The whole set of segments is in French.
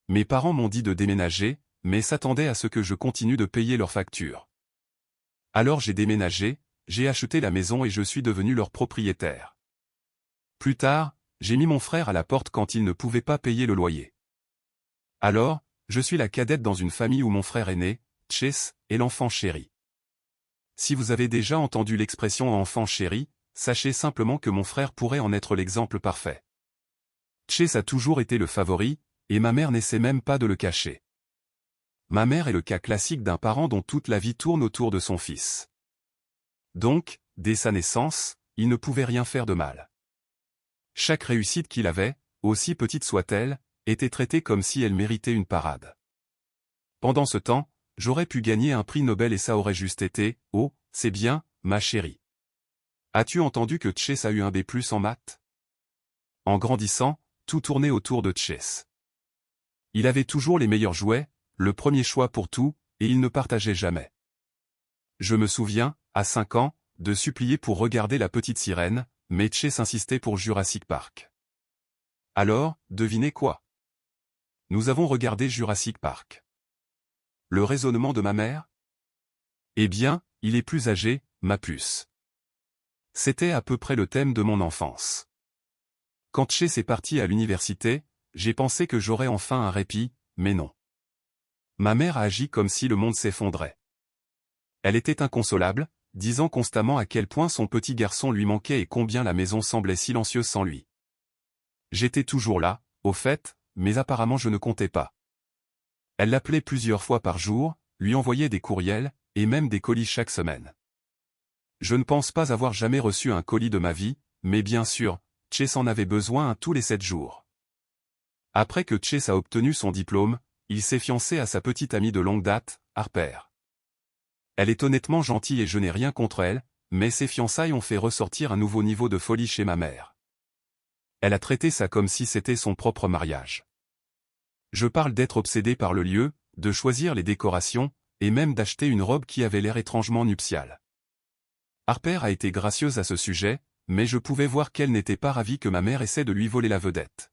Mes parents m'ont dit de déménager, mais s'attendaient à ce que je continue de payer leurs factures. Alors j'ai déménagé, j'ai acheté la maison et je suis devenu leur propriétaire. Plus tard, j'ai mis mon frère à la porte quand il ne pouvait pas payer le loyer. Alors, je suis la cadette dans une famille où mon frère aîné, Chase, est l'enfant chéri. Si vous avez déjà entendu l'expression enfant chéri, sachez simplement que mon frère pourrait en être l'exemple parfait. Chase a toujours été le favori, et ma mère n'essaie même pas de le cacher. Ma mère est le cas classique d'un parent dont toute la vie tourne autour de son fils. Donc, dès sa naissance, il ne pouvait rien faire de mal. Chaque réussite qu'il avait, aussi petite soit-elle, était traitée comme si elle méritait une parade. Pendant ce temps, j'aurais pu gagner un prix Nobel et ça aurait juste été « Oh, c'est bien, ma chérie. As-tu entendu que Chase a eu un B+ en maths ?» En grandissant, tout tournait autour de Chase. Il avait toujours les meilleurs jouets, le premier choix pour tout, et il ne partageait jamais. Je me souviens, à 5 ans, de supplier pour regarder La Petite Sirène, mais Chase insistait pour Jurassic Park. Alors, devinez quoi? Nous avons regardé Jurassic Park. Le raisonnement de ma mère? Eh bien, il est plus âgé, ma puce. C'était à peu près le thème de mon enfance. Quand Chase est parti à l'université, j'ai pensé que j'aurais enfin un répit, mais non. Ma mère a agi comme si le monde s'effondrait. Elle était inconsolable, disant constamment à quel point son petit garçon lui manquait et combien la maison semblait silencieuse sans lui. J'étais toujours là, au fait, mais apparemment je ne comptais pas. Elle l'appelait plusieurs fois par jour, lui envoyait des courriels, et même des colis chaque semaine. Je ne pense pas avoir jamais reçu un colis de ma vie, mais bien sûr, Chase en avait besoin tous les 7 jours. Après que Chase a obtenu son diplôme, il s'est fiancé à sa petite amie de longue date, Harper. Elle est honnêtement gentille et je n'ai rien contre elle, mais ses fiançailles ont fait ressortir un nouveau niveau de folie chez ma mère. Elle a traité ça comme si c'était son propre mariage. Je parle d'être obsédé par le lieu, de choisir les décorations, et même d'acheter une robe qui avait l'air étrangement nuptiale. Harper a été gracieuse à ce sujet, mais je pouvais voir qu'elle n'était pas ravie que ma mère essaie de lui voler la vedette.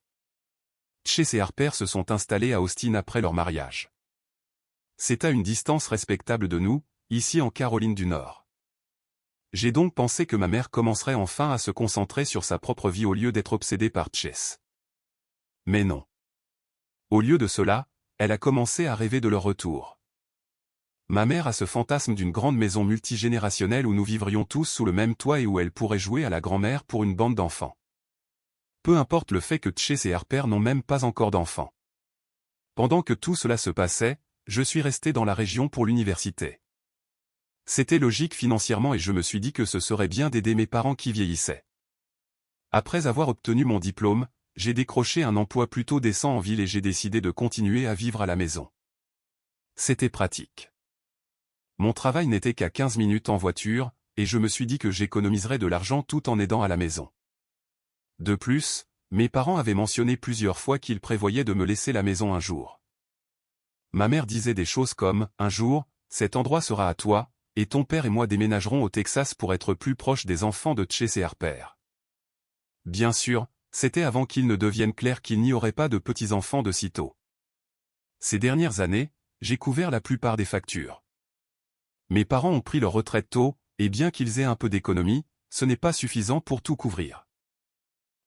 Chase et Harper se sont installés à Austin après leur mariage. C'est à une distance respectable de nous, ici en Caroline du Nord. J'ai donc pensé que ma mère commencerait enfin à se concentrer sur sa propre vie au lieu d'être obsédée par Chase. Mais non. Au lieu de cela, elle a commencé à rêver de leur retour. Ma mère a ce fantasme d'une grande maison multigénérationnelle où nous vivrions tous sous le même toit et où elle pourrait jouer à la grand-mère pour une bande d'enfants. Peu importe le fait que Chase et Harper n'ont même pas encore d'enfants. Pendant que tout cela se passait, je suis resté dans la région pour l'université. C'était logique financièrement et je me suis dit que ce serait bien d'aider mes parents qui vieillissaient. Après avoir obtenu mon diplôme, j'ai décroché un emploi plutôt décent en ville et j'ai décidé de continuer à vivre à la maison. C'était pratique. Mon travail n'était qu'à 15 minutes en voiture, et je me suis dit que j'économiserais de l'argent tout en aidant à la maison. De plus, mes parents avaient mentionné plusieurs fois qu'ils prévoyaient de me laisser la maison un jour. Ma mère disait des choses comme « Un jour, cet endroit sera à toi, et ton père et moi déménagerons au Texas pour être plus proches des enfants de Chase et Harper. » Bien sûr, c'était avant qu'il ne devienne clair qu'il n'y aurait pas de petits-enfants de sitôt. Ces dernières années, j'ai couvert la plupart des factures. Mes parents ont pris leur retraite tôt, et bien qu'ils aient un peu d'économie, ce n'est pas suffisant pour tout couvrir.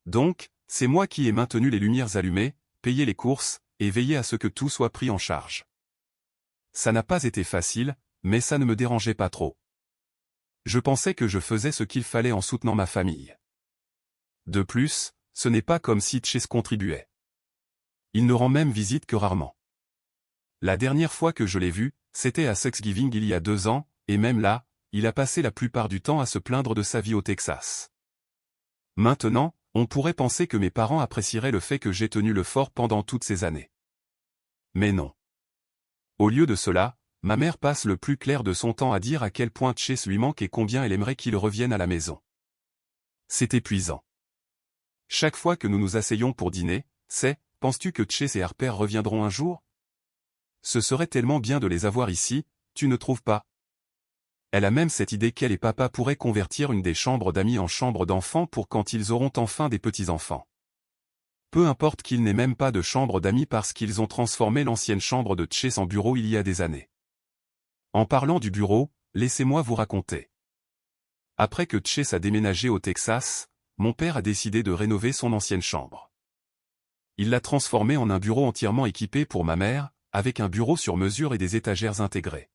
Donc, c'est moi qui ai maintenu les lumières allumées, payé les courses, et veillé à ce que tout soit pris en charge. Ça n'a pas été facile, mais ça ne me dérangeait pas trop. Je pensais que je faisais ce qu'il fallait en soutenant ma famille. De plus, ce n'est pas comme si Chase contribuait. Il ne rend même visite que rarement. La dernière fois que je l'ai vu, c'était à Thanksgiving il y a 2 ans, et même là, il a passé la plupart du temps à se plaindre de sa vie au Texas. Maintenant, on pourrait penser que mes parents apprécieraient le fait que j'ai tenu le fort pendant toutes ces années. Mais non. Au lieu de cela, ma mère passe le plus clair de son temps à dire à quel point Chase lui manque et combien elle aimerait qu'il revienne à la maison. C'est épuisant. Chaque fois que nous nous asseyons pour dîner, c'est « Penses-tu que Chase et Harper reviendront un jour ? Ce serait tellement bien de les avoir ici, tu ne trouves pas ? » Elle a même cette idée qu'elle et papa pourraient convertir une des chambres d'amis en chambre d'enfants pour quand ils auront enfin des petits-enfants. Peu importe qu'il n'ait même pas de chambre d'amis parce qu'ils ont transformé l'ancienne chambre de Chase en bureau il y a des années. En parlant du bureau, laissez-moi vous raconter. Après que Chase a déménagé au Texas, mon père a décidé de rénover son ancienne chambre. Il l'a transformée en un bureau entièrement équipé pour ma mère, avec un bureau sur mesure et des étagères intégrées.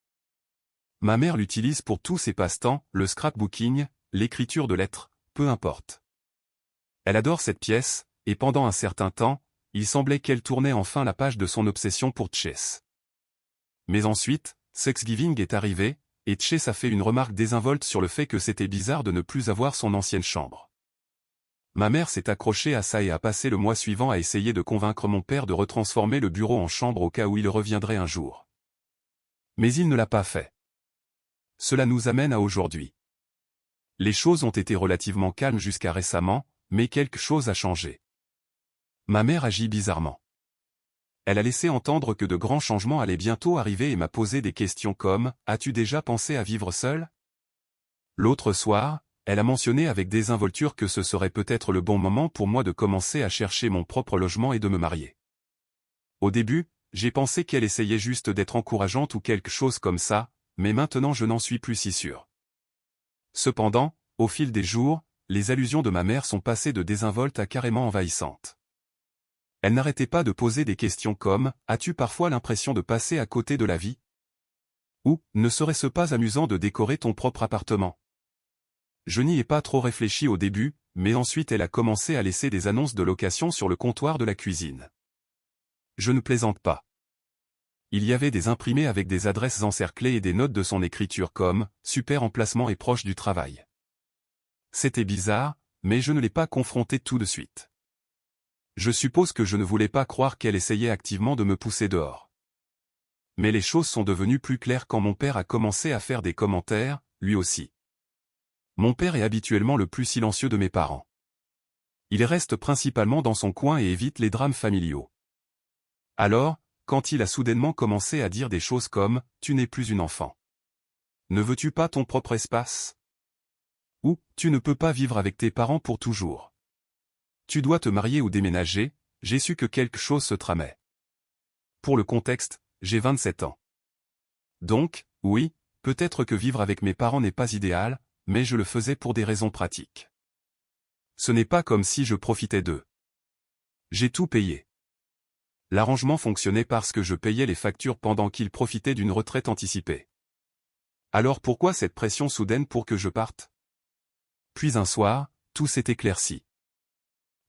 Ma mère l'utilise pour tous ses passe-temps, le scrapbooking, l'écriture de lettres, peu importe. Elle adore cette pièce, et pendant un certain temps, il semblait qu'elle tournait enfin la page de son obsession pour Chase. Mais ensuite, Thanksgiving est arrivé, et Chase a fait une remarque désinvolte sur le fait que c'était bizarre de ne plus avoir son ancienne chambre. Ma mère s'est accrochée à ça et a passé le mois suivant à essayer de convaincre mon père de retransformer le bureau en chambre au cas où il reviendrait un jour. Mais il ne l'a pas fait. Cela nous amène à aujourd'hui. Les choses ont été relativement calmes jusqu'à récemment, mais quelque chose a changé. Ma mère agit bizarrement. Elle a laissé entendre que de grands changements allaient bientôt arriver et m'a posé des questions comme « As-tu déjà pensé à vivre seule ?» L'autre soir, elle a mentionné avec désinvolture que ce serait peut-être le bon moment pour moi de commencer à chercher mon propre logement et de me marier. Au début, j'ai pensé qu'elle essayait juste d'être encourageante ou quelque chose comme ça, mais maintenant je n'en suis plus si sûr. Cependant, au fil des jours, les allusions de ma mère sont passées de désinvoltes à carrément envahissantes. Elle n'arrêtait pas de poser des questions comme « As-tu parfois l'impression de passer à côté de la vie ?» ou « Ne serait-ce pas amusant de décorer ton propre appartement ?» Je n'y ai pas trop réfléchi au début, mais ensuite elle a commencé à laisser des annonces de location sur le comptoir de la cuisine. Je ne plaisante pas. Il y avait des imprimés avec des adresses encerclées et des notes de son écriture comme « Super emplacement et proche du travail ». C'était bizarre, mais je ne l'ai pas confrontée tout de suite. Je suppose que je ne voulais pas croire qu'elle essayait activement de me pousser dehors. Mais les choses sont devenues plus claires quand mon père a commencé à faire des commentaires, lui aussi. Mon père est habituellement le plus silencieux de mes parents. Il reste principalement dans son coin et évite les drames familiaux. Alors, quand il a soudainement commencé à dire des choses comme « Tu n'es plus une enfant. Ne veux-tu pas ton propre espace ?» ou « Tu ne peux pas vivre avec tes parents pour toujours. Tu dois te marier ou déménager », j'ai su que quelque chose se tramait. Pour le contexte, j'ai 27 ans. Donc, oui, peut-être que vivre avec mes parents n'est pas idéal, mais je le faisais pour des raisons pratiques. Ce n'est pas comme si je profitais d'eux. J'ai tout payé. L'arrangement fonctionnait parce que je payais les factures pendant qu'ils profitaient d'une retraite anticipée. Alors pourquoi cette pression soudaine pour que je parte? Puis un soir, tout s'est éclairci.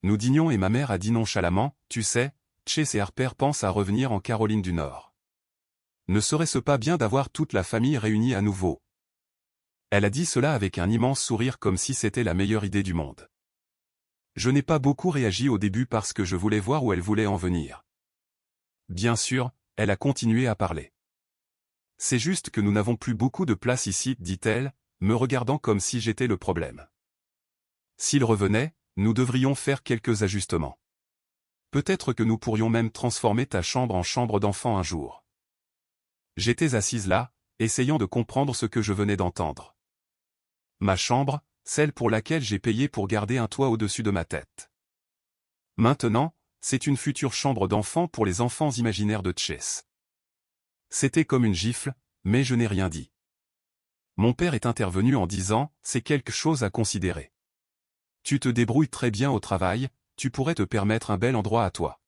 Nous dînions et ma mère a dit nonchalamment, « Tu sais, Chase et Harper pensent à revenir en Caroline du Nord. Ne serait-ce pas bien d'avoir toute la famille réunie à nouveau ?» Elle a dit cela avec un immense sourire comme si c'était la meilleure idée du monde. Je n'ai pas beaucoup réagi au début parce que je voulais voir où elle voulait en venir. Bien sûr, elle a continué à parler. « C'est juste que nous n'avons plus beaucoup de place ici, dit-elle, me regardant comme si j'étais le problème. S'il revenait, nous devrions faire quelques ajustements. Peut-être que nous pourrions même transformer ta chambre en chambre d'enfant un jour. » J'étais assise là, essayant de comprendre ce que je venais d'entendre. Ma chambre, celle pour laquelle j'ai payé pour garder un toit au-dessus de ma tête. Maintenant, c'est une future chambre d'enfant pour les enfants imaginaires de Chase. C'était comme une gifle, mais je n'ai rien dit. Mon père est intervenu en disant, « C'est quelque chose à considérer. Tu te débrouilles très bien au travail, tu pourrais te permettre un bel endroit à toi. »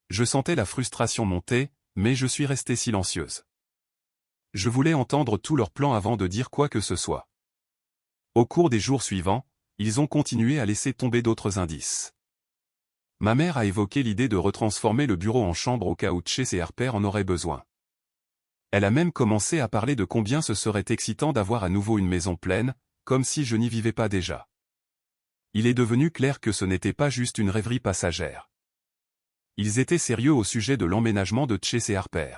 Je sentais la frustration monter, mais je suis restée silencieuse. Je voulais entendre tous leurs plans avant de dire quoi que ce soit. Au cours des jours suivants, ils ont continué à laisser tomber d'autres indices. Ma mère a évoqué l'idée de retransformer le bureau en chambre au cas où Chase et Harper en auraient besoin. Elle a même commencé à parler de combien ce serait excitant d'avoir à nouveau une maison pleine, comme si je n'y vivais pas déjà. Il est devenu clair que ce n'était pas juste une rêverie passagère. Ils étaient sérieux au sujet de l'emménagement de Chase et Harper.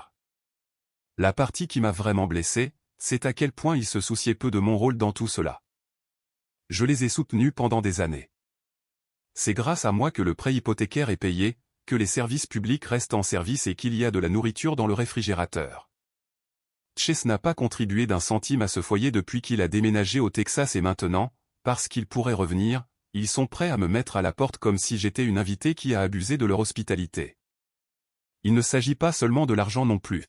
La partie qui m'a vraiment blessé, c'est à quel point ils se souciaient peu de mon rôle dans tout cela. Je les ai soutenus pendant des années. C'est grâce à moi que le prêt hypothécaire est payé, que les services publics restent en service et qu'il y a de la nourriture dans le réfrigérateur. Chase n'a pas contribué d'un centime à ce foyer depuis qu'il a déménagé au Texas et maintenant, parce qu'il pourrait revenir, ils sont prêts à me mettre à la porte comme si j'étais une invitée qui a abusé de leur hospitalité. Il ne s'agit pas seulement de l'argent non plus.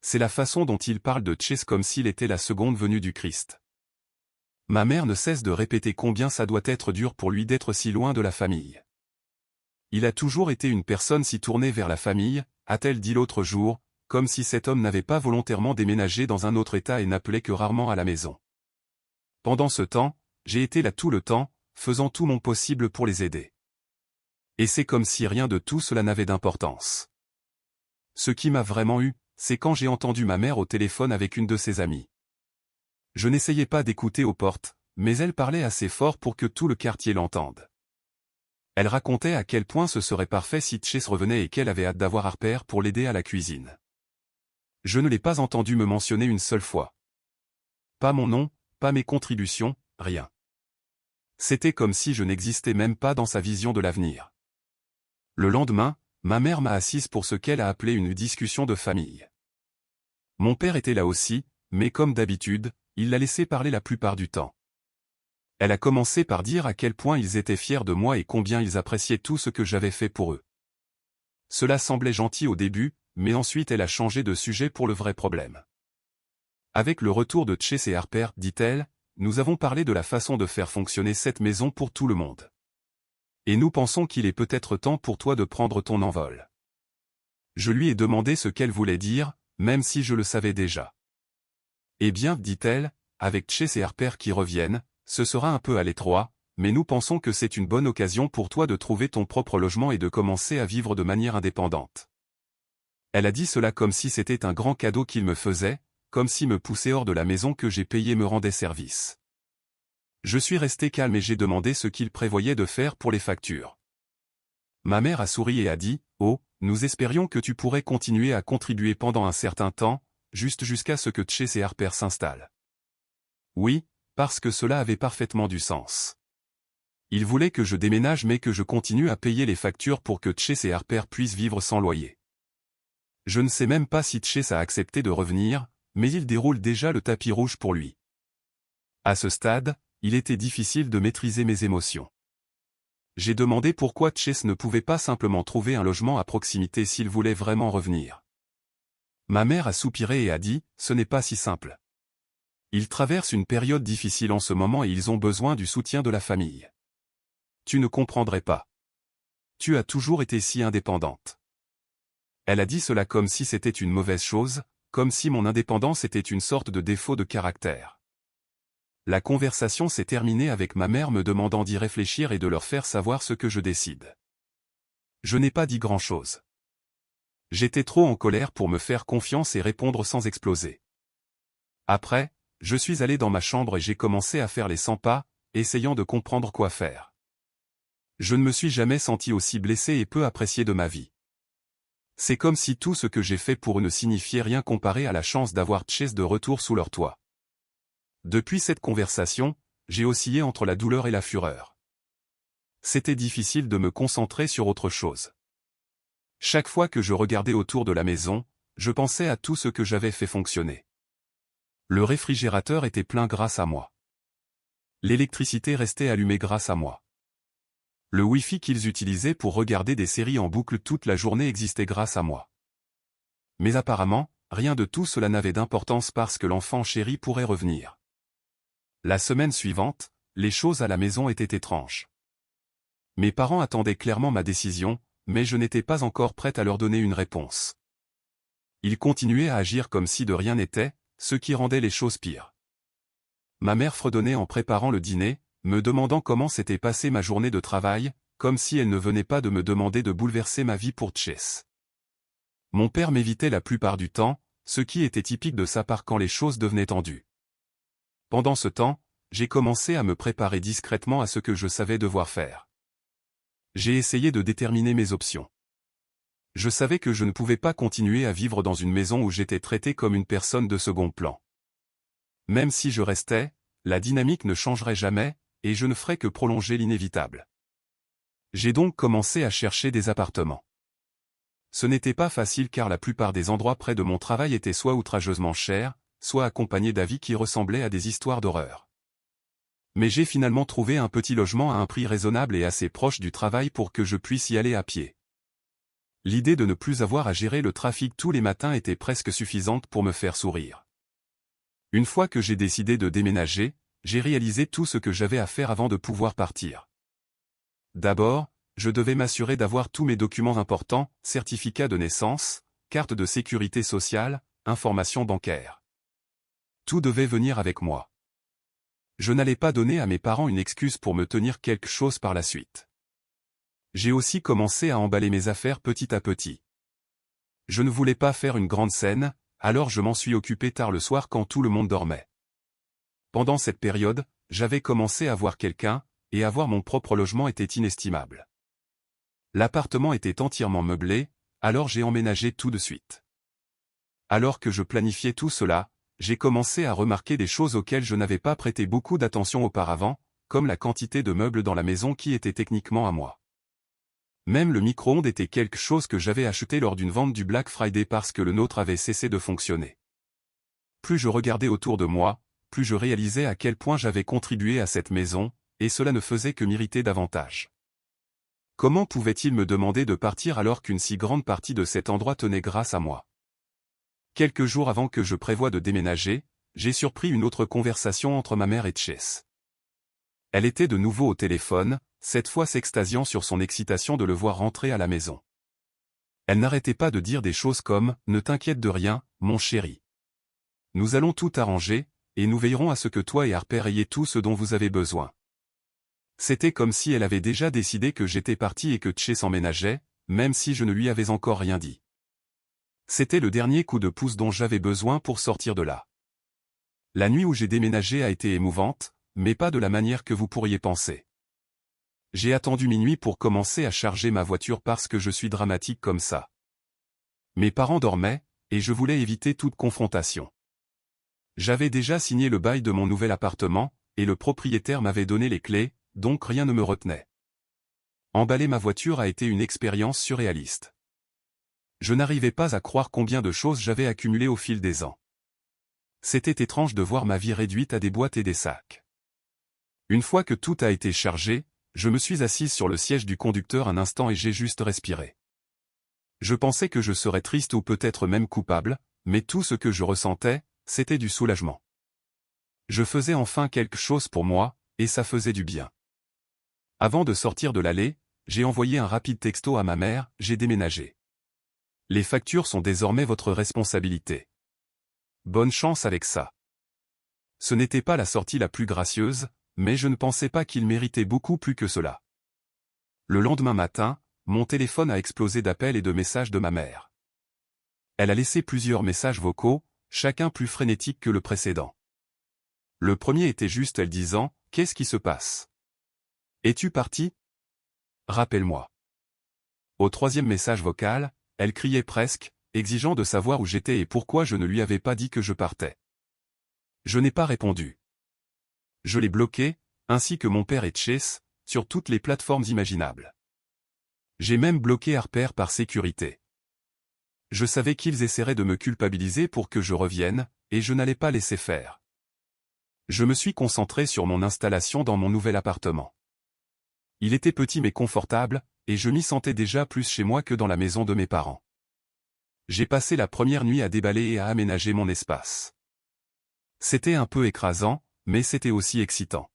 C'est la façon dont ils parlent de Chase comme s'il était la seconde venue du Christ. Ma mère ne cesse de répéter combien ça doit être dur pour lui d'être si loin de la famille. Il a toujours été une personne si tournée vers la famille, a-t-elle dit l'autre jour, comme si cet homme n'avait pas volontairement déménagé dans un autre état et n'appelait que rarement à la maison. Pendant ce temps, j'ai été là tout le temps, faisant tout mon possible pour les aider. Et c'est comme si rien de tout cela n'avait d'importance. Ce qui m'a vraiment eu, c'est quand j'ai entendu ma mère au téléphone avec une de ses amies. Je n'essayais pas d'écouter aux portes, mais elle parlait assez fort pour que tout le quartier l'entende. Elle racontait à quel point ce serait parfait si Chase revenait et qu'elle avait hâte d'avoir Harper pour l'aider à la cuisine. Je ne l'ai pas entendu me mentionner une seule fois. Pas mon nom, pas mes contributions, rien. C'était comme si je n'existais même pas dans sa vision de l'avenir. Le lendemain, ma mère m'a assise pour ce qu'elle a appelé une discussion de famille. Mon père était là aussi, mais comme d'habitude, il l'a laissé parler la plupart du temps. Elle a commencé par dire à quel point ils étaient fiers de moi et combien ils appréciaient tout ce que j'avais fait pour eux. Cela semblait gentil au début, mais ensuite elle a changé de sujet pour le vrai problème. Avec le retour de Chase et Harper, dit-elle, nous avons parlé de la façon de faire fonctionner cette maison pour tout le monde. Et nous pensons qu'il est peut-être temps pour toi de prendre ton envol. Je lui ai demandé ce qu'elle voulait dire, même si je le savais déjà. Eh bien, dit-elle, avec Chase et Harper qui reviennent, ce sera un peu à l'étroit, mais nous pensons que c'est une bonne occasion pour toi de trouver ton propre logement et de commencer à vivre de manière indépendante. Elle a dit cela comme si c'était un grand cadeau qu'il me faisait, comme si me pousser hors de la maison que j'ai payée me rendait service. Je suis resté calme et j'ai demandé ce qu'il prévoyait de faire pour les factures. Ma mère a souri et a dit, « Oh, nous espérions que tu pourrais continuer à contribuer pendant un certain temps, juste jusqu'à ce que Chase et Harper s'installent. » Oui, parce que cela avait parfaitement du sens. Ils voulaient que je déménage mais que je continue à payer les factures pour que Chase et Harper puissent vivre sans loyer. Je ne sais même pas si Chase a accepté de revenir, mais il déroule déjà le tapis rouge pour lui. À ce stade, il était difficile de maîtriser mes émotions. J'ai demandé pourquoi Chase ne pouvait pas simplement trouver un logement à proximité s'il voulait vraiment revenir. Ma mère a soupiré et a dit, ce n'est pas si simple. Ils traversent une période difficile en ce moment et ils ont besoin du soutien de la famille. Tu ne comprendrais pas. Tu as toujours été si indépendante. Elle a dit cela comme si c'était une mauvaise chose, comme si mon indépendance était une sorte de défaut de caractère. La conversation s'est terminée avec ma mère me demandant d'y réfléchir et de leur faire savoir ce que je décide. Je n'ai pas dit grand-chose. J'étais trop en colère pour me faire confiance et répondre sans exploser. Après, je suis allé dans ma chambre et j'ai commencé à faire les 100 pas, essayant de comprendre quoi faire. Je ne me suis jamais senti aussi blessé et peu apprécié de ma vie. C'est comme si tout ce que j'ai fait pour eux ne signifiait rien comparé à la chance d'avoir Chase de retour sous leur toit. Depuis cette conversation, j'ai oscillé entre la douleur et la fureur. C'était difficile de me concentrer sur autre chose. Chaque fois que je regardais autour de la maison, je pensais à tout ce que j'avais fait fonctionner. Le réfrigérateur était plein grâce à moi. L'électricité restait allumée grâce à moi. Le Wi-Fi qu'ils utilisaient pour regarder des séries en boucle toute la journée existait grâce à moi. Mais apparemment, rien de tout cela n'avait d'importance parce que l'enfant chéri pourrait revenir. La semaine suivante, les choses à la maison étaient étranges. Mes parents attendaient clairement ma décision, mais je n'étais pas encore prête à leur donner une réponse. Ils continuaient à agir comme si de rien n'était, ce qui rendait les choses pires. Ma mère fredonnait en préparant le dîner, me demandant comment s'était passée ma journée de travail, comme si elle ne venait pas de me demander de bouleverser ma vie pour Chase. Mon père m'évitait la plupart du temps, ce qui était typique de sa part quand les choses devenaient tendues. Pendant ce temps, j'ai commencé à me préparer discrètement à ce que je savais devoir faire. J'ai essayé de déterminer mes options. Je savais que je ne pouvais pas continuer à vivre dans une maison où j'étais traité comme une personne de second plan. Même si je restais, la dynamique ne changerait jamais, et je ne ferais que prolonger l'inévitable. J'ai donc commencé à chercher des appartements. Ce n'était pas facile car la plupart des endroits près de mon travail étaient soit outrageusement chers, soit accompagnés d'avis qui ressemblaient à des histoires d'horreur. Mais j'ai finalement trouvé un petit logement à un prix raisonnable et assez proche du travail pour que je puisse y aller à pied. L'idée de ne plus avoir à gérer le trafic tous les matins était presque suffisante pour me faire sourire. Une fois que j'ai décidé de déménager, j'ai réalisé tout ce que j'avais à faire avant de pouvoir partir. D'abord, je devais m'assurer d'avoir tous mes documents importants, certificat de naissance, carte de sécurité sociale, informations bancaires. Tout devait venir avec moi. Je n'allais pas donner à mes parents une excuse pour me tenir quelque chose par la suite. J'ai aussi commencé à emballer mes affaires petit à petit. Je ne voulais pas faire une grande scène, alors je m'en suis occupé tard le soir quand tout le monde dormait. Pendant cette période, j'avais commencé à voir quelqu'un, et avoir mon propre logement était inestimable. L'appartement était entièrement meublé, alors j'ai emménagé tout de suite. Alors que je planifiais tout cela, j'ai commencé à remarquer des choses auxquelles je n'avais pas prêté beaucoup d'attention auparavant, comme la quantité de meubles dans la maison qui était techniquement à moi. Même le micro-ondes était quelque chose que j'avais acheté lors d'une vente du Black Friday parce que le nôtre avait cessé de fonctionner. Plus je regardais autour de moi, plus je réalisais à quel point j'avais contribué à cette maison, et cela ne faisait que m'irriter davantage. Comment pouvait-il me demander de partir alors qu'une si grande partie de cet endroit tenait grâce à moi? Quelques jours avant que je prévoie de déménager, j'ai surpris une autre conversation entre ma mère et Chase. Elle était de nouveau au téléphone, cette fois s'extasiant sur son excitation de le voir rentrer à la maison. Elle n'arrêtait pas de dire des choses comme « Ne t'inquiète de rien, mon chéri. Nous allons tout arranger, et nous veillerons à ce que toi et Harper ayez tout ce dont vous avez besoin. » C'était comme si elle avait déjà décidé que j'étais parti et que Chase s'emménageait, même si je ne lui avais encore rien dit. C'était le dernier coup de pouce dont j'avais besoin pour sortir de là. La nuit où j'ai déménagé a été émouvante, mais pas de la manière que vous pourriez penser. J'ai attendu minuit pour commencer à charger ma voiture parce que je suis dramatique comme ça. Mes parents dormaient, et je voulais éviter toute confrontation. J'avais déjà signé le bail de mon nouvel appartement, et le propriétaire m'avait donné les clés, donc rien ne me retenait. Emballer ma voiture a été une expérience surréaliste. Je n'arrivais pas à croire combien de choses j'avais accumulées au fil des ans. C'était étrange de voir ma vie réduite à des boîtes et des sacs. Une fois que tout a été chargé, je me suis assise sur le siège du conducteur un instant et j'ai juste respiré. Je pensais que je serais triste ou peut-être même coupable, mais tout ce que je ressentais, c'était du soulagement. Je faisais enfin quelque chose pour moi, et ça faisait du bien. Avant de sortir de l'allée, j'ai envoyé un rapide texto à ma mère, j'ai déménagé. Les factures sont désormais votre responsabilité. Bonne chance avec ça. Ce n'était pas la sortie la plus gracieuse, mais je ne pensais pas qu'il méritait beaucoup plus que cela. Le lendemain matin, mon téléphone a explosé d'appels et de messages de ma mère. Elle a laissé plusieurs messages vocaux, chacun plus frénétique que le précédent. Le premier était juste elle disant « Qu'est-ce qui se passe? Es-tu parti? Rappelle-moi. » Au troisième message vocal, elle criait presque, exigeant de savoir où j'étais et pourquoi je ne lui avais pas dit que je partais. Je n'ai pas répondu. Je l'ai bloqué, ainsi que mon père et Chase, sur toutes les plateformes imaginables. J'ai même bloqué Harper par sécurité. Je savais qu'ils essaieraient de me culpabiliser pour que je revienne, et je n'allais pas laisser faire. Je me suis concentré sur mon installation dans mon nouvel appartement. Il était petit mais confortable, et je m'y sentais déjà plus chez moi que dans la maison de mes parents. J'ai passé la première nuit à déballer et à aménager mon espace. C'était un peu écrasant, mais c'était aussi excitant.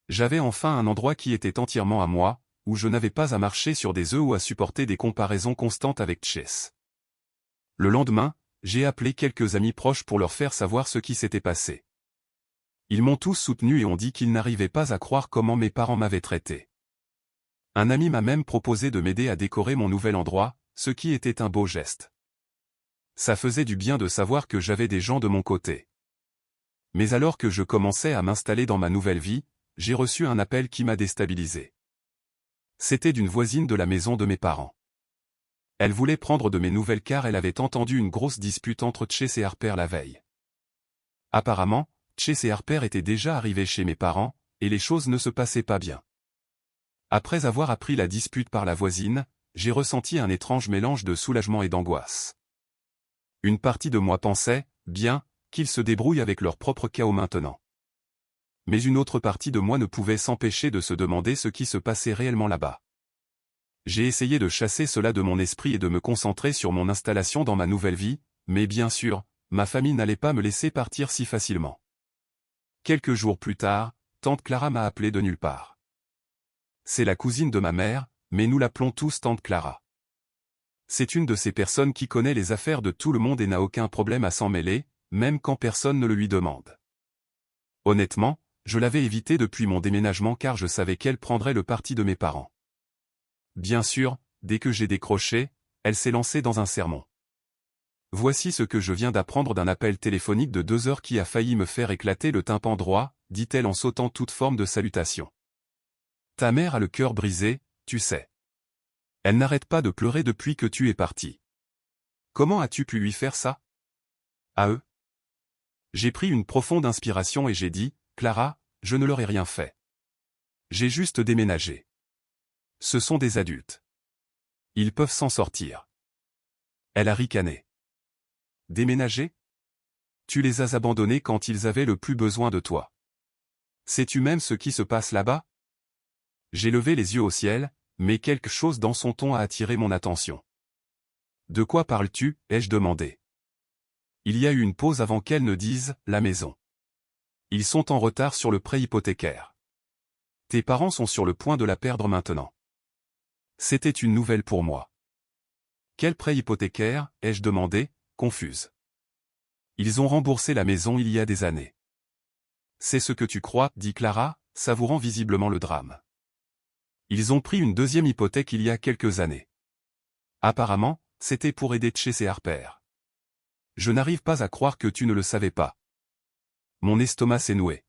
J'avais enfin un endroit qui était entièrement à moi, où je n'avais pas à marcher sur des œufs ou à supporter des comparaisons constantes avec Chase. Le lendemain, j'ai appelé quelques amis proches pour leur faire savoir ce qui s'était passé. Ils m'ont tous soutenu et ont dit qu'ils n'arrivaient pas à croire comment mes parents m'avaient traité. Un ami m'a même proposé de m'aider à décorer mon nouvel endroit, ce qui était un beau geste. Ça faisait du bien de savoir que j'avais des gens de mon côté. Mais alors que je commençais à m'installer dans ma nouvelle vie, j'ai reçu un appel qui m'a déstabilisé. C'était d'une voisine de la maison de mes parents. Elle voulait prendre de mes nouvelles car elle avait entendu une grosse dispute entre Chase et Harper la veille. Apparemment, Chase et Harper étaient déjà arrivés chez mes parents, et les choses ne se passaient pas bien. Après avoir appris la dispute par la voisine, j'ai ressenti un étrange mélange de soulagement et d'angoisse. Une partie de moi pensait, bien, qu'ils se débrouillent avec leur propre chaos maintenant. Mais une autre partie de moi ne pouvait s'empêcher de se demander ce qui se passait réellement là-bas. J'ai essayé de chasser cela de mon esprit et de me concentrer sur mon installation dans ma nouvelle vie, mais bien sûr, ma famille n'allait pas me laisser partir si facilement. Quelques jours plus tard, tante Clara m'a appelé de nulle part. C'est la cousine de ma mère, mais nous l'appelons tous tante Clara. C'est une de ces personnes qui connaît les affaires de tout le monde et n'a aucun problème à s'en mêler, même quand personne ne le lui demande. Honnêtement, je l'avais évitée depuis mon déménagement car je savais qu'elle prendrait le parti de mes parents. Bien sûr, dès que j'ai décroché, elle s'est lancée dans un sermon. Voici ce que je viens d'apprendre d'un appel téléphonique de 2 heures qui a failli me faire éclater le tympan droit, dit-elle en sautant toute forme de salutation. Ta mère a le cœur brisé, tu sais. Elle n'arrête pas de pleurer depuis que tu es parti. Comment as-tu pu lui faire ça? À eux. J'ai pris une profonde inspiration et j'ai dit, Clara, je ne leur ai rien fait. J'ai juste déménagé. Ce sont des adultes. Ils peuvent s'en sortir. Elle a ricané. Déménager? Tu les as abandonnés quand ils avaient le plus besoin de toi. Sais-tu même ce qui se passe là-bas? J'ai levé les yeux au ciel, mais quelque chose dans son ton a attiré mon attention. De quoi parles-tu? Ai-je demandé. Il y a eu une pause avant qu'elle ne dise « la maison ». Ils sont en retard sur le prêt hypothécaire. Tes parents sont sur le point de la perdre maintenant. C'était une nouvelle pour moi. Quel prêt hypothécaire? Ai-je demandé, confuse. Ils ont remboursé la maison il y a des années. C'est ce que tu crois, dit Clara, savourant visiblement le drame. Ils ont pris une deuxième hypothèque il y a quelques années. Apparemment, c'était pour aider Chase et Harper. Je n'arrive pas à croire que tu ne le savais pas. Mon estomac s'est noué.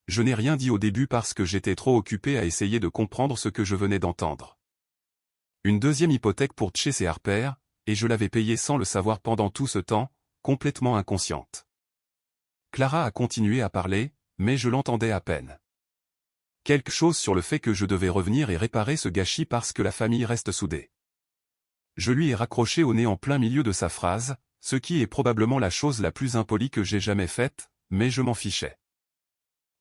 Je n'ai rien dit au début parce que j'étais trop occupé à essayer de comprendre ce que je venais d'entendre. Une deuxième hypothèque pour Chase et Harper, et je l'avais payée sans le savoir pendant tout ce temps, complètement inconsciente. Clara a continué à parler, mais je l'entendais à peine. Quelque chose sur le fait que je devais revenir et réparer ce gâchis parce que la famille reste soudée. Je lui ai raccroché au nez en plein milieu de sa phrase, ce qui est probablement la chose la plus impolie que j'ai jamais faite, mais je m'en fichais.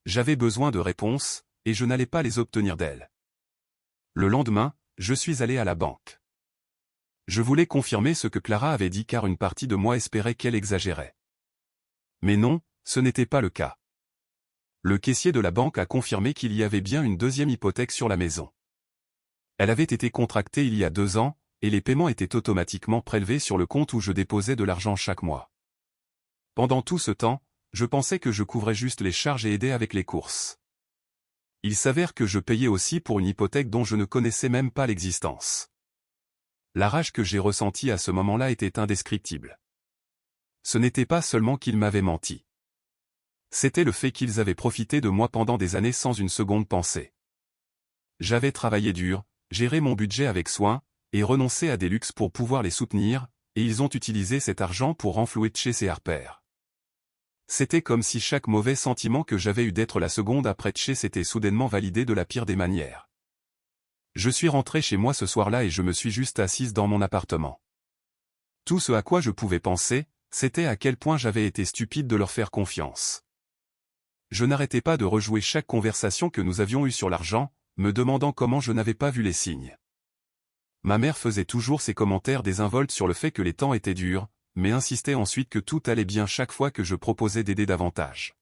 J'avais besoin de réponses, et je n'allais pas les obtenir d'elle. Le lendemain, je suis allé à la banque. Je voulais confirmer ce que Clara avait dit car une partie de moi espérait qu'elle exagérait. Mais non, ce n'était pas le cas. Le caissier de la banque a confirmé qu'il y avait bien une deuxième hypothèque sur la maison. Elle avait été contractée il y a 2 ans, et les paiements étaient automatiquement prélevés sur le compte où je déposais de l'argent chaque mois. Pendant tout ce temps, je pensais que je couvrais juste les charges et aidais avec les courses. Il s'avère que je payais aussi pour une hypothèque dont je ne connaissais même pas l'existence. La rage que j'ai ressentie à ce moment-là était indescriptible. Ce n'était pas seulement qu'ils m'avaient menti. C'était le fait qu'ils avaient profité de moi pendant des années sans une seconde pensée. J'avais travaillé dur, géré mon budget avec soin, et renoncé à des luxes pour pouvoir les soutenir, et ils ont utilisé cet argent pour renflouer Chase et Harper. C'était comme si chaque mauvais sentiment que j'avais eu d'être la seconde après Chase était soudainement validé de la pire des manières. Je suis rentré chez moi ce soir-là et je me suis juste assise dans mon appartement. Tout ce à quoi je pouvais penser, c'était à quel point j'avais été stupide de leur faire confiance. Je n'arrêtais pas de rejouer chaque conversation que nous avions eue sur l'argent, me demandant comment je n'avais pas vu les signes. Ma mère faisait toujours ses commentaires désinvoltes sur le fait que les temps étaient durs, mais insistait ensuite que tout allait bien chaque fois que je proposais d'aider davantage.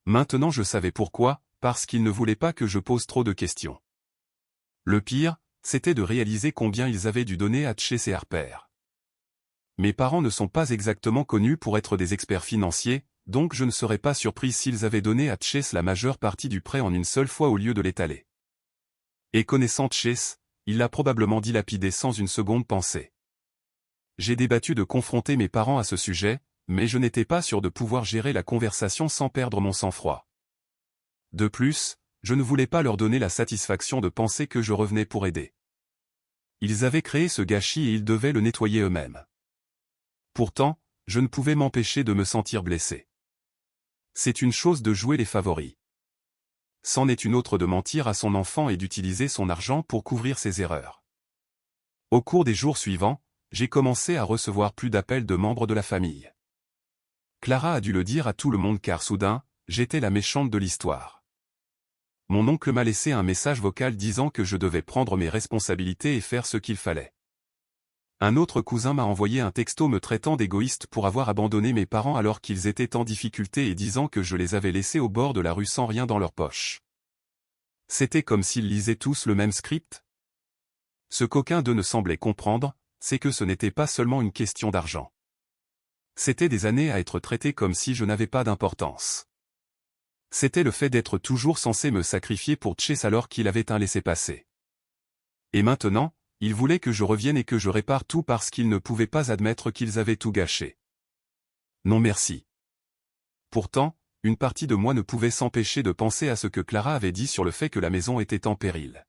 Maintenant je savais pourquoi, parce qu'ils ne voulaient pas que je pose trop de questions. Le pire, c'était de réaliser combien ils avaient dû donner à Chase et Harper. Mes parents ne sont pas exactement connus pour être des experts financiers, donc je ne serais pas surpris s'ils avaient donné à Chase la majeure partie du prêt en une seule fois au lieu de l'étaler. Et connaissant Chase, il l'a probablement dilapidé sans une seconde pensée. J'ai débattu de confronter mes parents à ce sujet, mais je n'étais pas sûr de pouvoir gérer la conversation sans perdre mon sang-froid. De plus, je ne voulais pas leur donner la satisfaction de penser que je revenais pour aider. Ils avaient créé ce gâchis et ils devaient le nettoyer eux-mêmes. Pourtant, je ne pouvais m'empêcher de me sentir blessé. C'est une chose de jouer les favoris. C'en est une autre de mentir à son enfant et d'utiliser son argent pour couvrir ses erreurs. Au cours des jours suivants, j'ai commencé à recevoir plus d'appels de membres de la famille. Clara a dû le dire à tout le monde car soudain, j'étais la méchante de l'histoire. Mon oncle m'a laissé un message vocal disant que je devais prendre mes responsabilités et faire ce qu'il fallait. Un autre cousin m'a envoyé un texto me traitant d'égoïste pour avoir abandonné mes parents alors qu'ils étaient en difficulté et disant que je les avais laissés au bord de la rue sans rien dans leur poche. C'était comme s'ils lisaient tous le même script. Ce qu'aucun d'eux ne semblait comprendre, c'est que ce n'était pas seulement une question d'argent. C'était des années à être traité comme si je n'avais pas d'importance. C'était le fait d'être toujours censé me sacrifier pour Chase alors qu'il avait un laissez-passer. Et maintenant, ils voulaient que je revienne et que je répare tout parce qu'ils ne pouvaient pas admettre qu'ils avaient tout gâché. Non merci. Pourtant, une partie de moi ne pouvait s'empêcher de penser à ce que Clara avait dit sur le fait que la maison était en péril.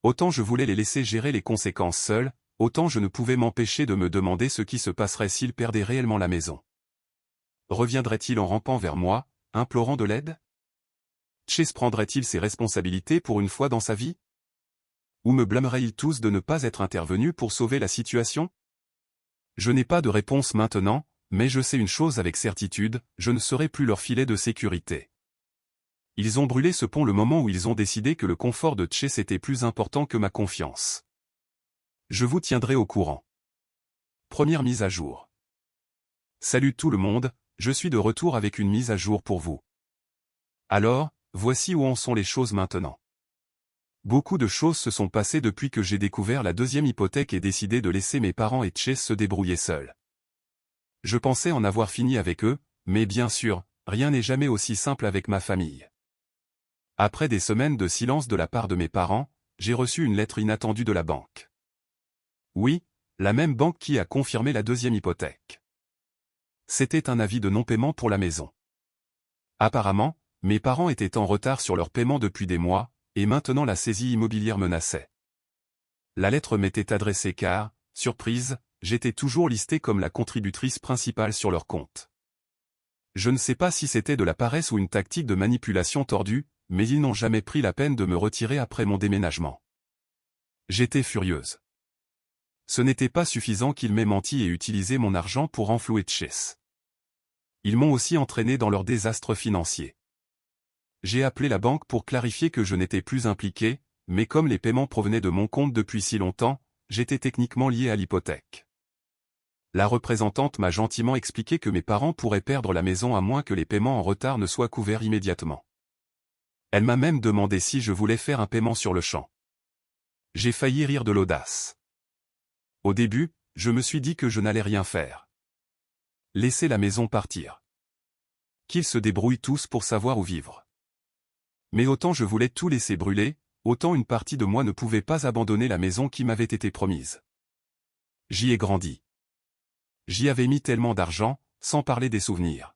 Autant je voulais les laisser gérer les conséquences seuls, autant je ne pouvais m'empêcher de me demander ce qui se passerait s'ils perdaient réellement la maison. Reviendrait-il en rampant vers moi, implorant de l'aide? Chase prendrait-il ses responsabilités pour une fois dans sa vie? Ou me blâmeraient-ils tous de ne pas être intervenus pour sauver la situation? Je n'ai pas de réponse maintenant, mais je sais une chose avec certitude, je ne serai plus leur filet de sécurité. Ils ont brûlé ce pont le moment où ils ont décidé que le confort de Chase était plus important que ma confiance. Je vous tiendrai au courant. Première mise à jour. Salut tout le monde, je suis de retour avec une mise à jour pour vous. Alors, voici où en sont les choses maintenant. Beaucoup de choses se sont passées depuis que j'ai découvert la deuxième hypothèque et décidé de laisser mes parents et Chase se débrouiller seuls. Je pensais en avoir fini avec eux, mais bien sûr, rien n'est jamais aussi simple avec ma famille. Après des semaines de silence de la part de mes parents, j'ai reçu une lettre inattendue de la banque. Oui, la même banque qui a confirmé la deuxième hypothèque. C'était un avis de non-paiement pour la maison. Apparemment, mes parents étaient en retard sur leur paiement depuis des mois, et maintenant la saisie immobilière menaçait. La lettre m'était adressée car, surprise, j'étais toujours listée comme la contributrice principale sur leur compte. Je ne sais pas si c'était de la paresse ou une tactique de manipulation tordue, mais ils n'ont jamais pris la peine de me retirer après mon déménagement. J'étais furieuse. Ce n'était pas suffisant qu'ils m'aient menti et utilisé mon argent pour renflouer Chase. Ils m'ont aussi entraîné dans leur désastre financier. J'ai appelé la banque pour clarifier que je n'étais plus impliqué, mais comme les paiements provenaient de mon compte depuis si longtemps, j'étais techniquement lié à l'hypothèque. La représentante m'a gentiment expliqué que mes parents pourraient perdre la maison à moins que les paiements en retard ne soient couverts immédiatement. Elle m'a même demandé si je voulais faire un paiement sur le champ. J'ai failli rire de l'audace. Au début, je me suis dit que je n'allais rien faire. Laisser la maison partir. Qu'ils se débrouillent tous pour savoir où vivre. Mais autant je voulais tout laisser brûler, autant une partie de moi ne pouvait pas abandonner la maison qui m'avait été promise. J'y ai grandi. J'y avais mis tellement d'argent, sans parler des souvenirs.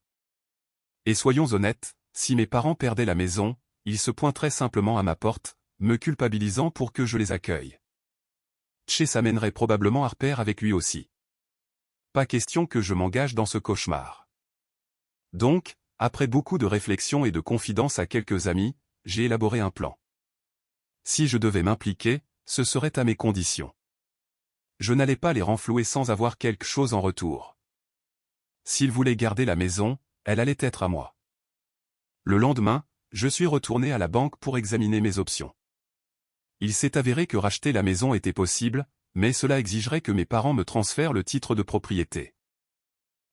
Et soyons honnêtes, si mes parents perdaient la maison, ils se pointeraient simplement à ma porte, me culpabilisant pour que je les accueille. Chase amènerait probablement Harper avec lui aussi. Pas question que je m'engage dans ce cauchemar. Donc, après beaucoup de réflexion et de confidences à quelques amis, j'ai élaboré un plan. Si je devais m'impliquer, ce serait à mes conditions. Je n'allais pas les renflouer sans avoir quelque chose en retour. S'ils voulaient garder la maison, elle allait être à moi. Le lendemain, je suis retourné à la banque pour examiner mes options. Il s'est avéré que racheter la maison était possible, mais cela exigerait que mes parents me transfèrent le titre de propriété.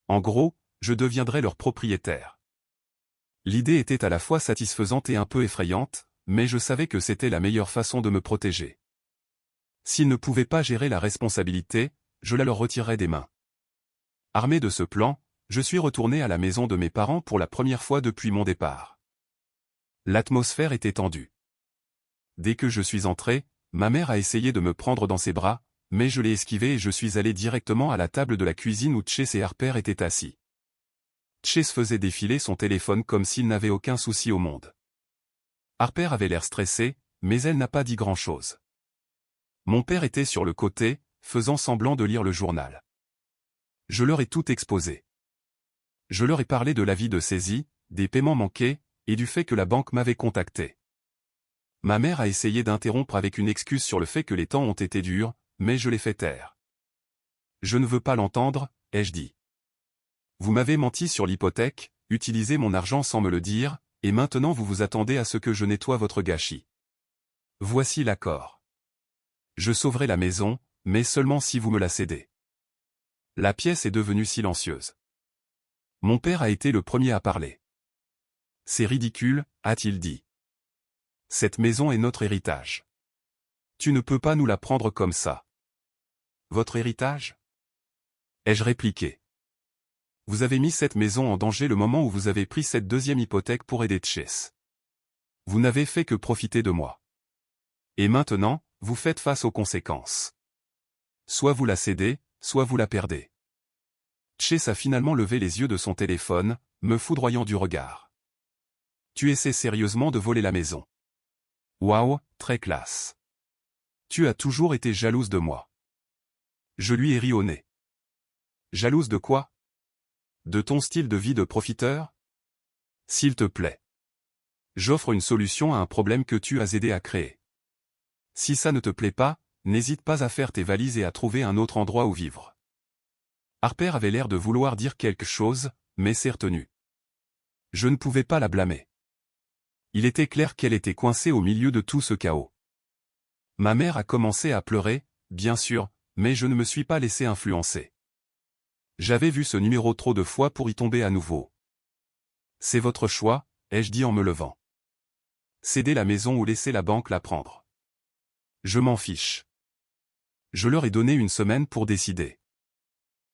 En gros, je deviendrais leur propriétaire. L'idée était à la fois satisfaisante et un peu effrayante, mais je savais que c'était la meilleure façon de me protéger. S'ils ne pouvaient pas gérer la responsabilité, je la leur retirerais des mains. Armé de ce plan, je suis retourné à la maison de mes parents pour la première fois depuis mon départ. L'atmosphère était tendue. Dès que je suis entré, ma mère a essayé de me prendre dans ses bras, mais je l'ai esquivé et je suis allé directement à la table de la cuisine où Chase et Harper étaient assis. Chase faisait défiler son téléphone comme s'il n'avait aucun souci au monde. Harper avait l'air stressé, mais elle n'a pas dit grand-chose. Mon père était sur le côté, faisant semblant de lire le journal. Je leur ai tout exposé. Je leur ai parlé de l'avis de saisie, des paiements manqués, et du fait que la banque m'avait contacté. Ma mère a essayé d'interrompre avec une excuse sur le fait que les temps ont été durs, mais je l'ai fait taire. Je ne veux pas l'entendre, ai-je dit. Vous m'avez menti sur l'hypothèque, utilisé mon argent sans me le dire, et maintenant vous vous attendez à ce que je nettoie votre gâchis. Voici l'accord. Je sauverai la maison, mais seulement si vous me la cédez. La pièce est devenue silencieuse. Mon père a été le premier à parler. C'est ridicule, a-t-il dit. Cette maison est notre héritage. Tu ne peux pas nous la prendre comme ça. Votre héritage? Ai-je répliqué. Vous avez mis cette maison en danger le moment où vous avez pris cette deuxième hypothèque pour aider Chase. Vous n'avez fait que profiter de moi. Et maintenant, vous faites face aux conséquences. Soit vous la cédez, soit vous la perdez. Chase a finalement levé les yeux de son téléphone, me foudroyant du regard. Tu essaies sérieusement de voler la maison. Waouh, très classe. Tu as toujours été jalouse de moi. Je lui ai ri au nez. Jalouse de quoi? De ton style de vie de profiteur? S'il te plaît. J'offre une solution à un problème que tu as aidé à créer. Si ça ne te plaît pas, n'hésite pas à faire tes valises et à trouver un autre endroit où vivre. Harper avait l'air de vouloir dire quelque chose, mais s'est retenue. Je ne pouvais pas la blâmer. Il était clair qu'elle était coincée au milieu de tout ce chaos. Ma mère a commencé à pleurer, bien sûr, mais je ne me suis pas laissé influencer. J'avais vu ce numéro trop de fois pour y tomber à nouveau. C'est votre choix, ai-je dit en me levant. Cédez la maison ou laissez la banque la prendre. Je m'en fiche. Je leur ai donné une semaine pour décider.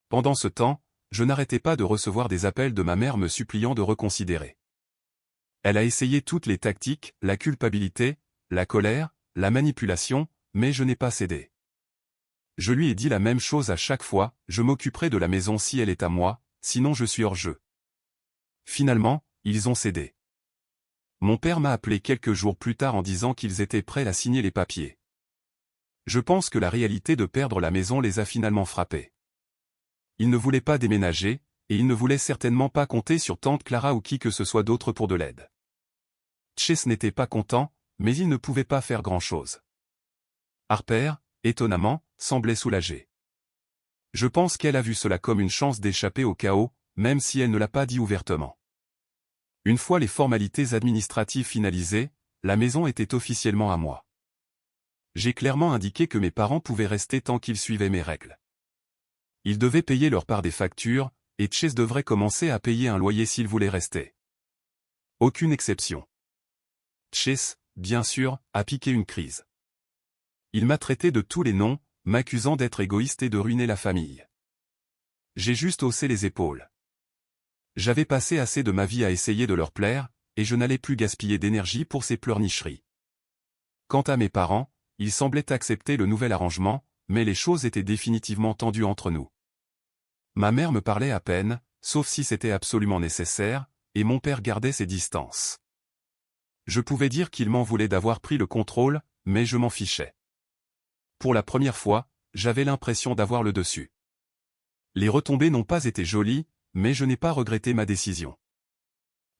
Pendant ce temps, je n'arrêtais pas de recevoir des appels de ma mère me suppliant de reconsidérer. Elle a essayé toutes les tactiques, la culpabilité, la colère, la manipulation, mais je n'ai pas cédé. Je lui ai dit la même chose à chaque fois, je m'occuperai de la maison si elle est à moi, sinon je suis hors jeu. Finalement, ils ont cédé. Mon père m'a appelé quelques jours plus tard en disant qu'ils étaient prêts à signer les papiers. Je pense que la réalité de perdre la maison les a finalement frappés. Ils ne voulaient pas déménager, et ils ne voulaient certainement pas compter sur tante Clara ou qui que ce soit d'autre pour de l'aide. Chase n'était pas content, mais il ne pouvait pas faire grand-chose. Harper, étonnamment, semblait soulagée. Je pense qu'elle a vu cela comme une chance d'échapper au chaos, même si elle ne l'a pas dit ouvertement. Une fois les formalités administratives finalisées, la maison était officiellement à moi. J'ai clairement indiqué que mes parents pouvaient rester tant qu'ils suivaient mes règles. Ils devaient payer leur part des factures, et Chase devrait commencer à payer un loyer s'il voulait rester. Aucune exception. Chase, bien sûr, a piqué une crise. Il m'a traité de tous les noms, m'accusant d'être égoïste et de ruiner la famille. J'ai juste haussé les épaules. J'avais passé assez de ma vie à essayer de leur plaire, et je n'allais plus gaspiller d'énergie pour ces pleurnicheries. Quant à mes parents, ils semblaient accepter le nouvel arrangement, mais les choses étaient définitivement tendues entre nous. Ma mère me parlait à peine, sauf si c'était absolument nécessaire, et mon père gardait ses distances. Je pouvais dire qu'il m'en voulait d'avoir pris le contrôle, mais je m'en fichais. Pour la première fois, j'avais l'impression d'avoir le dessus. Les retombées n'ont pas été jolies, mais je n'ai pas regretté ma décision.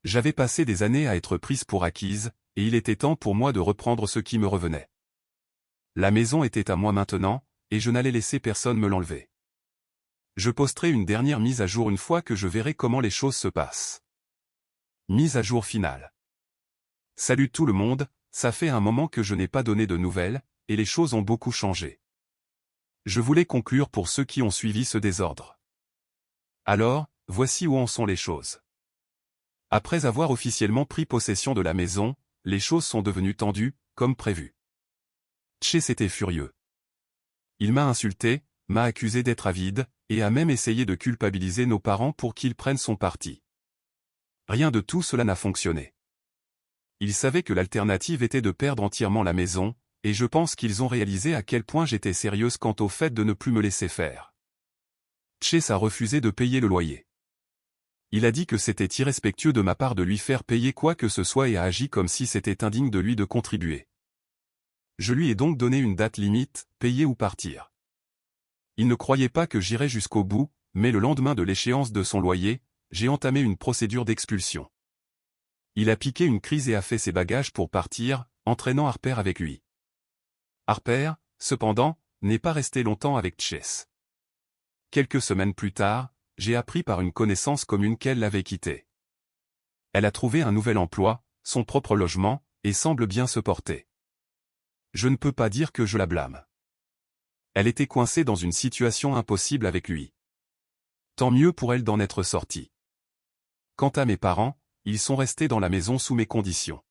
J'avais passé des années à être prise pour acquise, et il était temps pour moi de reprendre ce qui me revenait. La maison était à moi maintenant, et je n'allais laisser personne me l'enlever. Je posterai une dernière mise à jour une fois que je verrai comment les choses se passent. Mise à jour finale. Salut tout le monde, ça fait un moment que je n'ai pas donné de nouvelles, et les choses ont beaucoup changé. Je voulais conclure pour ceux qui ont suivi ce désordre. Alors, voici où en sont les choses. Après avoir officiellement pris possession de la maison, les choses sont devenues tendues, comme prévu. Chase était furieux. Il m'a insulté, m'a accusé d'être avide, et a même essayé de culpabiliser nos parents pour qu'ils prennent son parti. Rien de tout cela n'a fonctionné. Ils savaient que l'alternative était de perdre entièrement la maison, et je pense qu'ils ont réalisé à quel point j'étais sérieuse quant au fait de ne plus me laisser faire. Chase a refusé de payer le loyer. Il a dit que c'était irrespectueux de ma part de lui faire payer quoi que ce soit et a agi comme si c'était indigne de lui de contribuer. Je lui ai donc donné une date limite, payer ou partir. Il ne croyait pas que j'irais jusqu'au bout, mais le lendemain de l'échéance de son loyer, j'ai entamé une procédure d'expulsion. Il a piqué une crise et a fait ses bagages pour partir, entraînant Harper avec lui. Harper, cependant, n'est pas resté longtemps avec Chase. Quelques semaines plus tard, j'ai appris par une connaissance commune qu'elle l'avait quitté. Elle a trouvé un nouvel emploi, son propre logement, et semble bien se porter. Je ne peux pas dire que je la blâme. Elle était coincée dans une situation impossible avec lui. Tant mieux pour elle d'en être sortie. Quant à mes parents, ils sont restés dans la maison sous mes conditions.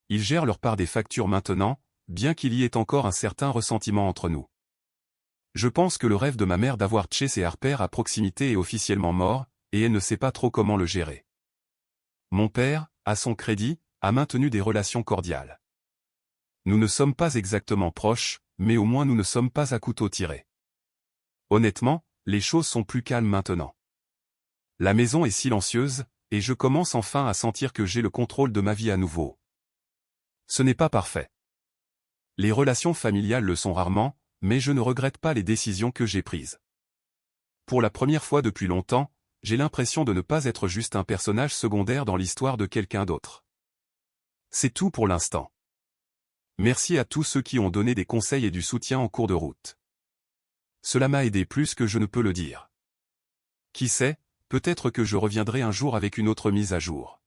Ils gèrent leur part des factures maintenant, bien qu'il y ait encore un certain ressentiment entre nous. Je pense que le rêve de ma mère d'avoir Chase et Harper à proximité est officiellement mort, et elle ne sait pas trop comment le gérer. Mon père, à son crédit, a maintenu des relations cordiales. Nous ne sommes pas exactement proches, mais au moins nous ne sommes pas à couteau tiré. Honnêtement, les choses sont plus calmes maintenant. La maison est silencieuse, et je commence enfin à sentir que j'ai le contrôle de ma vie à nouveau. Ce n'est pas parfait. Les relations familiales le sont rarement, mais je ne regrette pas les décisions que j'ai prises. Pour la première fois depuis longtemps, j'ai l'impression de ne pas être juste un personnage secondaire dans l'histoire de quelqu'un d'autre. C'est tout pour l'instant. Merci à tous ceux qui ont donné des conseils et du soutien en cours de route. Cela m'a aidé plus que je ne peux le dire. Qui sait, peut-être que je reviendrai un jour avec une autre mise à jour.